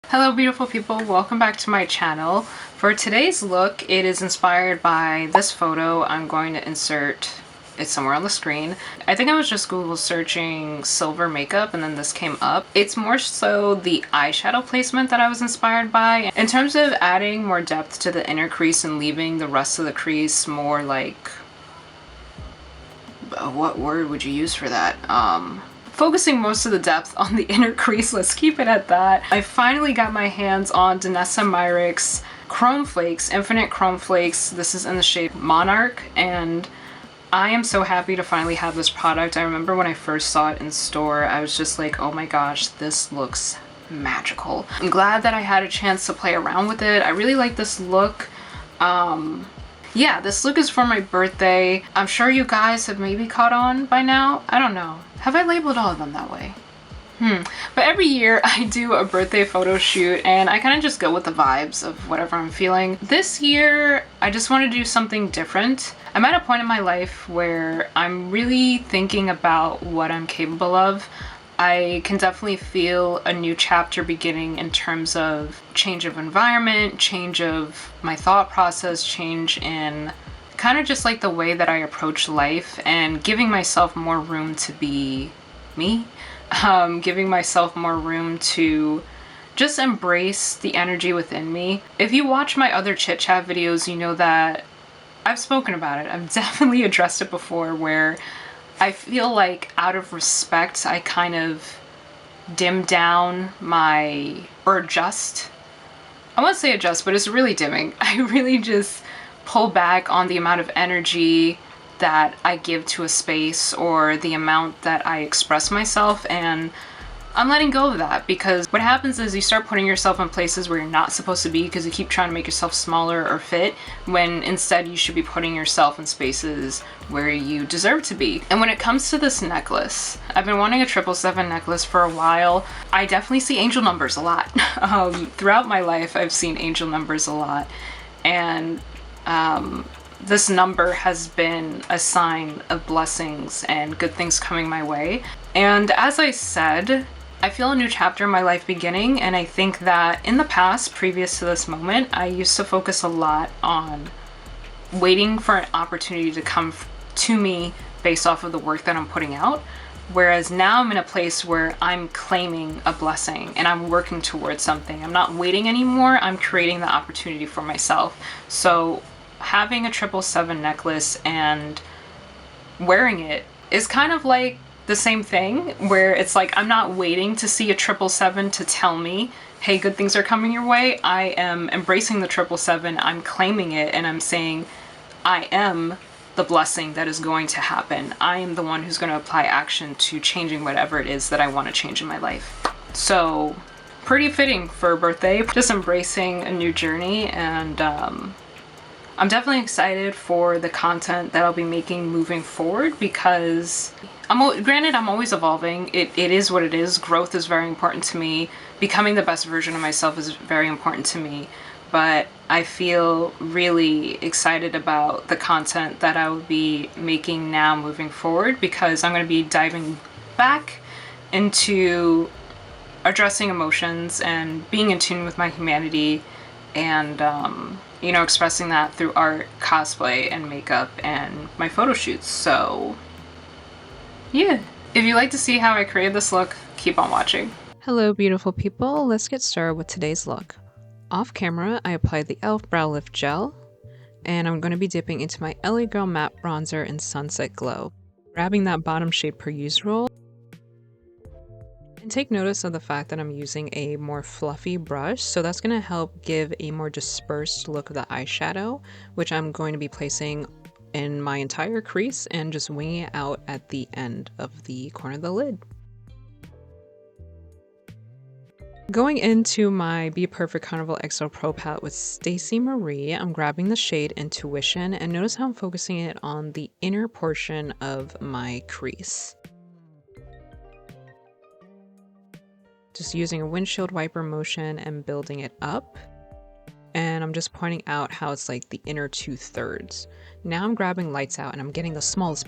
Hello beautiful people, welcome back to my channel. For today's look, it is inspired by this photo. I'm going to insert it somewhere on the screen. I think I was just Google searching silver makeup and then this came up. It's more so the eyeshadow placement that I was inspired by. In terms of adding more depth to the inner crease and leaving the rest of the crease more like, what word would you use for that? Focusing most of the depth on the inner crease, let's keep it at that. I finally got my hands on Danessa Myricks Chrome Flakes, Infinite Chrome Flakes. This is in the shade Monarch, and I am so happy to finally have this product. I remember when I first saw it in store, I was just like, oh my gosh, this looks magical. I'm glad that I had a chance to play around with it. I really like this look. Yeah, this look is for my birthday. I'm sure you guys have maybe caught on by now. I don't know. Have I labeled all of them that way? But every year I do a birthday photo shoot and I kind of just go with the vibes of whatever I'm feeling. This year, I just want to do something different. I'm at a point in my life where I'm really thinking about what I'm capable of. I can definitely feel a new chapter beginning in terms of change of environment, change of my thought process, change in kind of just like the way that I approach life and giving myself more room to be me, giving myself more room to just embrace the energy within me. If you watch my other chit chat videos, you know that I've spoken about it. I've definitely addressed it before where I feel like out of respect, I kind of dim down my, or adjust. I won't say adjust, but it's really dimming. I really just pull back on the amount of energy that I give to a space or the amount that I express myself, and I'm letting go of that because what happens is you start putting yourself in places where you're not supposed to be because you keep trying to make yourself smaller or fit when instead you should be putting yourself in spaces where you deserve to be. And when it comes to this necklace, I've been wanting a 777 necklace for a while. I definitely see angel numbers a lot. Throughout my life, I've seen angel numbers a lot. And this number has been a sign of blessings and good things coming my way. And as I said, I feel a new chapter in my life beginning, and I think that in the past, previous to this moment, I used to focus a lot on waiting for an opportunity to come to me based off of the work that I'm putting out. Whereas now I'm in a place where I'm claiming a blessing and I'm working towards something. I'm not waiting anymore, I'm creating the opportunity for myself. So having a 777 necklace and wearing it is kind of like the same thing where it's like I'm not waiting to see a 777 to tell me, hey, good things are coming your way. I am embracing the 777, I'm claiming it, and I'm saying I am the blessing that is going to happen. I am the one who's going to apply action to changing whatever it is that I want to change in my life. So pretty fitting for a birthday, just embracing a new journey, and I'm definitely excited for the content that I'll be making moving forward because granted, I'm always evolving. It is what it is. Growth is very important to me. Becoming the best version of myself is very important to me. But I feel really excited about the content that I will be making now moving forward because I'm going to be diving back into addressing emotions and being in tune with my humanity and you know, expressing that through art, cosplay, and makeup, and my photo shoots. So yeah, if you'd like to see how I created this look, keep on watching. Hello beautiful people, let's get started with today's look. Off camera, I applied the e.l.f. Brow Lift Gel, and I'm going to be dipping into my LA Girl Matte Bronzer in Sunset Glow. Grabbing that bottom shade per use roll, and take notice of the fact that I'm using a more fluffy brush, so that's going to help give a more dispersed look of the eyeshadow, which I'm going to be placing in my entire crease and just winging it out at the end of the corner of the lid. Going into my Be Perfect Carnival XO Pro palette with Stacey Marie, I'm grabbing the shade Intuition, and notice how I'm focusing it on the inner portion of my crease. Just using a windshield wiper motion and building it up. And I'm just pointing out how it's like the inner 2/3. Now I'm grabbing Lights Out and I'm getting the smallest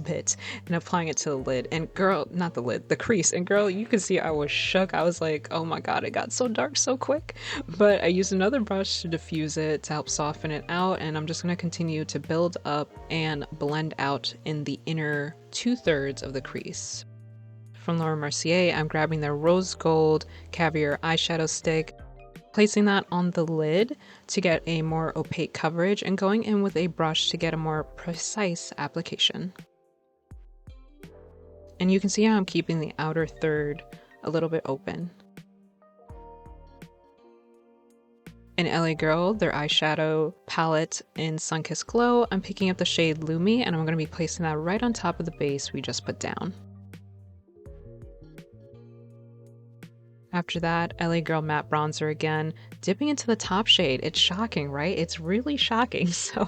bit, and applying it to the lid. And girl, not the lid, the crease. And girl, you can see I was shook. I was like, oh my god, it got so dark so quick. But I used another brush to diffuse it to help soften it out, and I'm just going to continue to build up and blend out in the inner 2/3 of the crease. From Laura Mercier, I'm grabbing their Rose Gold Caviar eyeshadow stick, placing that on the lid to get a more opaque coverage, and going in with a brush to get a more precise application. And you can see how I'm keeping the outer third a little bit open. In LA Girl, their eyeshadow palette in Sunkissed Glow, I'm picking up the shade Lumi, and I'm going to be placing that right on top of the base we just put down. After that, LA Girl Matte Bronzer again, dipping into the top shade. It's shocking, right? It's really shocking. So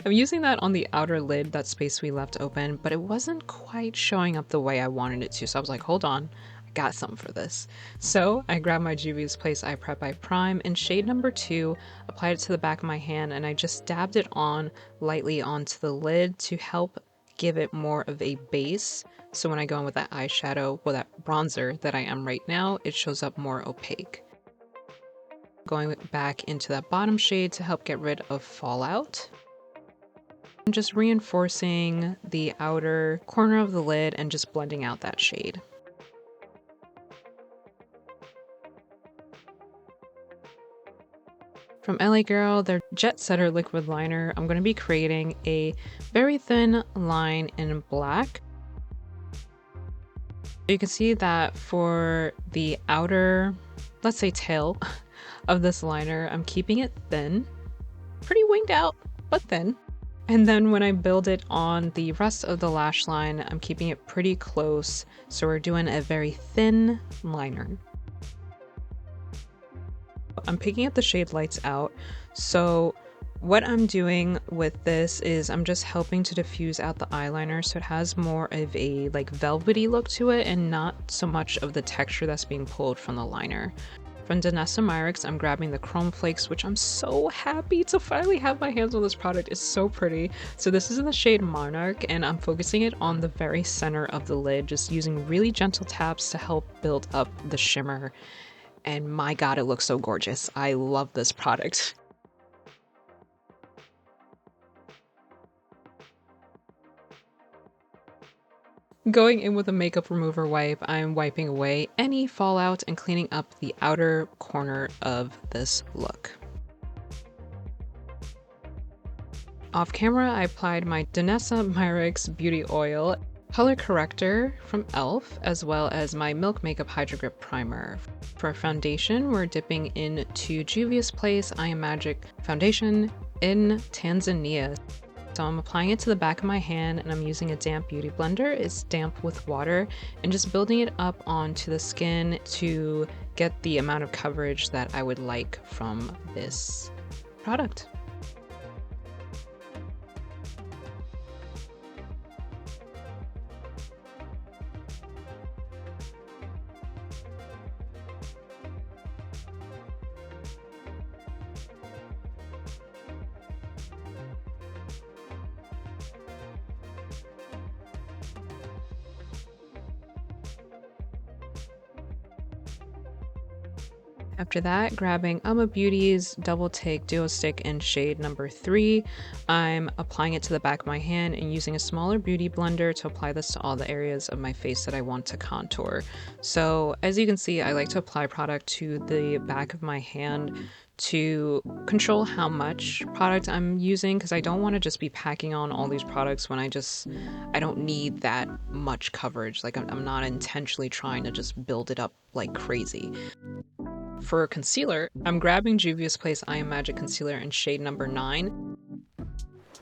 I'm using that on the outer lid, that space we left open, but it wasn't quite showing up the way I wanted it to. So I was like, hold on, I got something for this. So I grabbed my Juvia's Place Eye Prep Eye Prime in shade number 2, applied it to the back of my hand, and I just dabbed it on lightly onto the lid to help give it more of a base. So when I go in with that eyeshadow, well, that bronzer that I am right now, it shows up more opaque. Going back into that bottom shade to help get rid of fallout. And just reinforcing the outer corner of the lid and just blending out that shade. From LA Girl, their Jet Setter liquid liner, I'm going to be creating a very thin line in black. You can see that for the outer, let's say tail of this liner, I'm keeping it thin, pretty winged out, but thin. And then when I build it on the rest of the lash line, I'm keeping it pretty close. So we're doing a very thin liner. I'm picking up the shade Lights Out. So what I'm doing with this is I'm just helping to diffuse out the eyeliner so it has more of a like velvety look to it and not so much of the texture that's being pulled from the liner. From Danessa Myricks, I'm grabbing the Chrome Flakes, which I'm so happy to finally have my hands on this product. It's so pretty. So this is in the shade Monarch, and I'm focusing it on the very center of the lid, just using really gentle taps to help build up the shimmer. And my god, it looks so gorgeous. I love this product. Going in with a makeup remover wipe, I'm wiping away any fallout and cleaning up the outer corner of this look. Off camera, I applied my Danessa Myricks Beauty Oil color corrector from e.l.f. as well as my Milk Makeup Hydro Grip Primer. For foundation, we're dipping into Juvia's Place I Am Magic Foundation in Tanzania. So I'm applying it to the back of my hand and I'm using a damp beauty blender. It's damp with water and just building it up onto the skin to get the amount of coverage that I would like from this product. After that, grabbing Uma Beauty's Double Take Duo Stick in shade number 3, I'm applying it to the back of my hand and using a smaller beauty blender to apply this to all the areas of my face that I want to contour. So as you can see, I like to apply product to the back of my hand to control how much product I'm using, because I don't want to just be packing on all these products when I don't need that much coverage. Like I'm not intentionally trying to just build it up like crazy. For concealer, I'm grabbing Juvia's Place I Am Magic Concealer in shade number 9.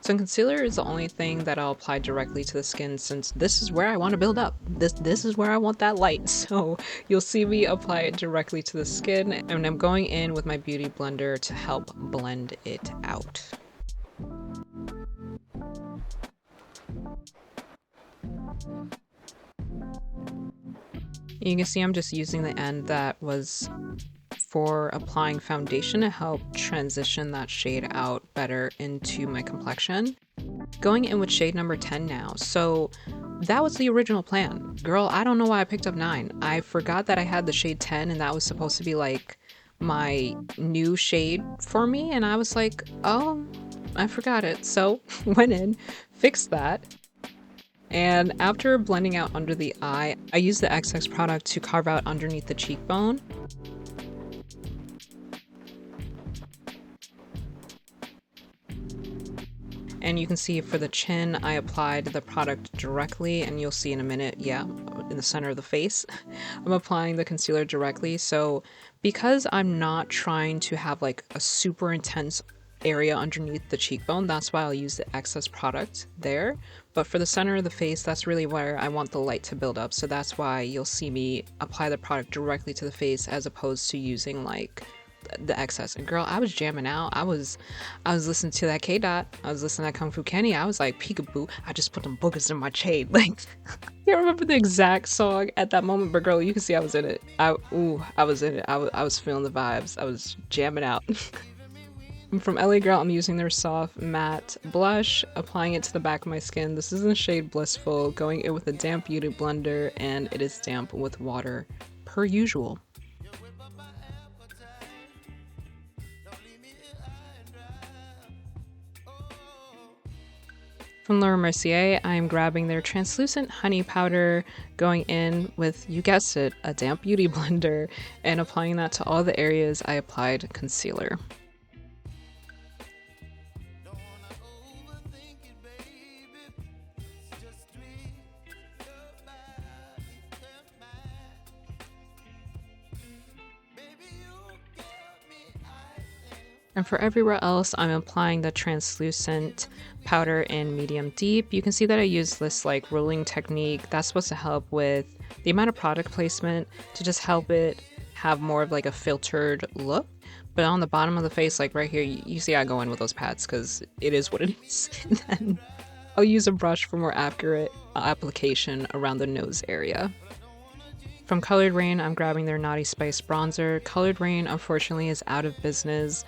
So concealer is the only thing that I'll apply directly to the skin since this is where I want to build up. This is where I want that light. So you'll see me apply it directly to the skin, and I'm going in with my beauty blender to help blend it out. You can see I'm just using the end that was for applying foundation to help transition that shade out better into my complexion. Going in with shade number 10 now. So that was the original plan. Girl, I don't know why I picked up 9. I forgot that I had the shade 10 and that was supposed to be like my new shade for me. And I was like, oh, I forgot it. So went in, fixed that. And after blending out under the eye, I used the XX product to carve out underneath the cheekbone. And you can see for the chin, I applied the product directly, and you'll see in a minute, yeah, in the center of the face, I'm applying the concealer directly. So because I'm not trying to have like a super intense area underneath the cheekbone, that's why I'll use the excess product there. But for the center of the face, that's really where I want the light to build up. So that's why you'll see me apply the product directly to the face as opposed to using like the excess. And girl, I was jamming out. I was listening to that K-Dot. I was listening to Kung Fu Kenny. I was like, peekaboo, I just put them boogers in my shade. Like, I can't remember the exact song at that moment, but girl, you can see I was in it. I was in it. I was feeling the vibes. I was jamming out. From LA Girl, I'm using their soft matte blush, applying it to the back of my skin. This is in the shade Blissful, going in with a damp beauty blender, and it is damp with water, per usual. From Laura Mercier, I'm grabbing their translucent honey powder, going in with, you guessed it, a damp beauty blender, and applying that to all the areas I applied concealer. And for everywhere else, I'm applying the translucent powder in medium deep. You can see that I use this like rolling technique. That's supposed to help with the amount of product placement to just help it have more of like a filtered look. But on the bottom of the face, like right here, you see I go in with those pads because it is what it is. And then I'll use a brush for more accurate application around the nose area. From Colored Rain, I'm grabbing their Naughty Spice bronzer. Colored Rain, unfortunately, is out of business.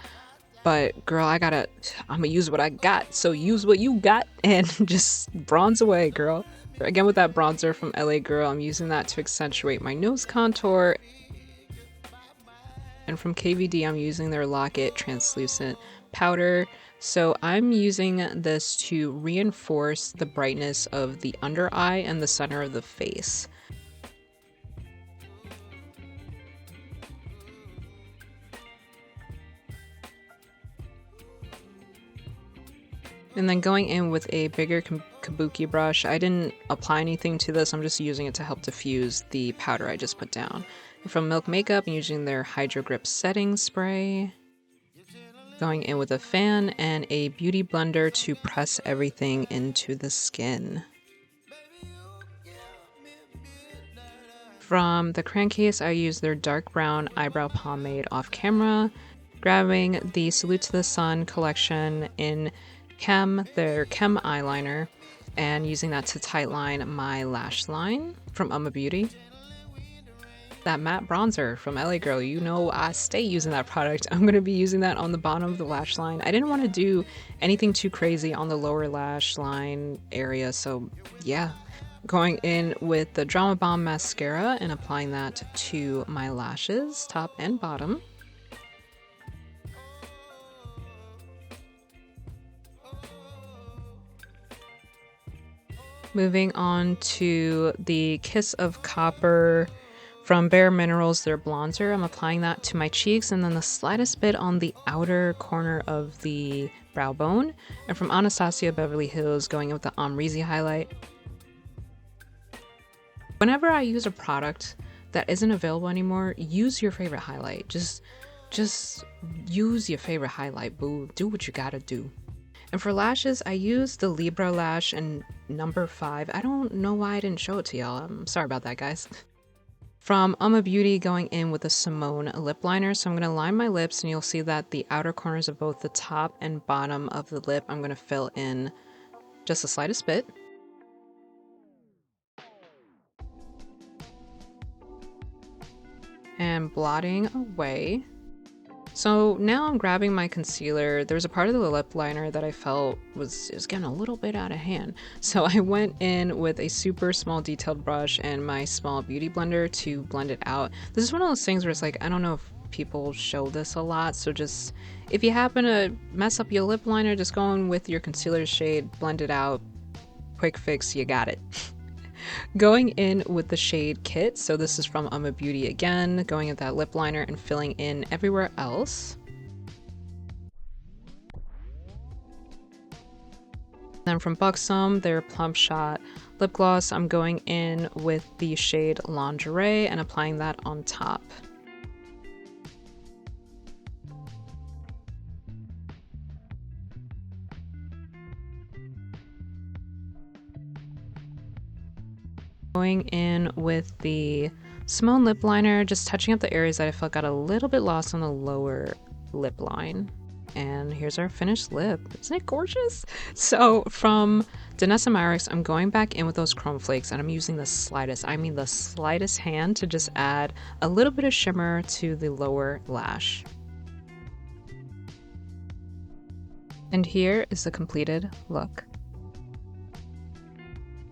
But girl, I'm gonna use what I got. So use what you got and just bronze away, girl. Again, with that bronzer from LA Girl, I'm using that to accentuate my nose contour. And from KVD, I'm using their Lock It translucent powder. So I'm using this to reinforce the brightness of the under eye and the center of the face. And then going in with a bigger kabuki brush, I didn't apply anything to this, I'm just using it to help diffuse the powder I just put down. And from Milk Makeup, I'm using their Hydro Grip setting spray. Going in with a fan and a beauty blender to press everything into the skin. From the Crankcase, I use their dark brown eyebrow pomade off camera. Grabbing the Salute to the Sun collection in their Chem eyeliner, and using that to tightline my lash line from Beauty. That matte bronzer from LA Girl, you know I stay using that product. I'm going to be using that on the bottom of the lash line. I didn't want to do anything too crazy on the lower lash line area, so yeah. Going in with the Drama Bomb mascara and applying that to my lashes, top and bottom. Moving on to the Kiss of Copper from Bare Minerals, their Blonzer. I'm applying that to my cheeks and then the slightest bit on the outer corner of the brow bone. And from Anastasia Beverly Hills, going in with the Amrezy highlight. Whenever I use a product that isn't available anymore, use your favorite highlight. Just use your favorite highlight, boo. Do what you gotta do. And for lashes, I used the Libra lash in number 5. I don't know why I didn't show it to y'all. I'm sorry about that, guys. From Beauty, going in with a Simone lip liner. So I'm going to line my lips, and you'll see that the outer corners of both the top and bottom of the lip, I'm going to fill in just the slightest bit. and blotting away. So now I'm grabbing my concealer. There's a part of the lip liner that I felt was getting a little bit out of hand. So I went in with a super small detailed brush and my small beauty blender to blend it out. This is one of those things where it's like, I don't know if people show this a lot, so just if you happen to mess up your lip liner, just go in with your concealer shade, blend it out, quick fix, you got it. Going in with the shade Kit, so this is from Beauty again, going at that lip liner and filling in everywhere else. Then from Buxom, their Plump Shot lip gloss, I'm going in with the shade Lingerie and applying that on top. Going in with the Simone lip liner, just touching up the areas that I felt got a little bit lost on the lower lip line. And here's our finished lip. Isn't it gorgeous? So from Danessa Myricks, I'm going back in with those chrome flakes and I'm using the slightest, I mean the slightest hand to just add a little bit of shimmer to the lower lash. And here is the completed look.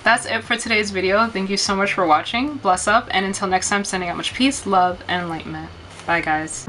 That's it for today's video. Thank you so much for watching. Bless up, and until next time, sending out much peace, love, and enlightenment. Bye, guys.